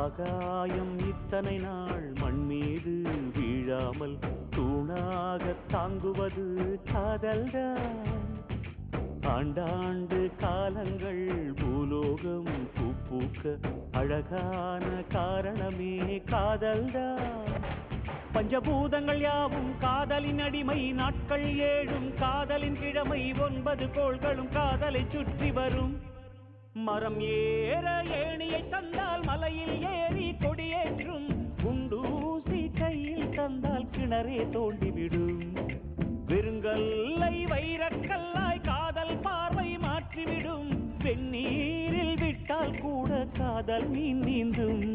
ஆகாயம் இத்தனை நாள் மண் மீது வீழாமல் தூணாக தாங்குவது காதல்தான். ஆண்டாண்டு காலங்கள் பூலோகம் பூக்க அழகான காரணமே காதல்தான். பஞ்சபூதங்கள் யாவும் காதலின் அடிமை, நாட்கள் 7 காதலின் கிழமை, 9 கோள்களும் காதலை சுற்றி வரும். மரம் ஏற ஏணியை தந்தால் மலையில் ஏறி கொடியேற்றும், குண்டூசி கையில் தந்தால் கிணறே தோண்டிவிடும். வெறுங்கல்லை வைரக்கல்லாய் காதல் பார்வை மாற்றிவிடும், வெந்நீரில் விட்டால் கூட காதல் மீன் நீந்தும்.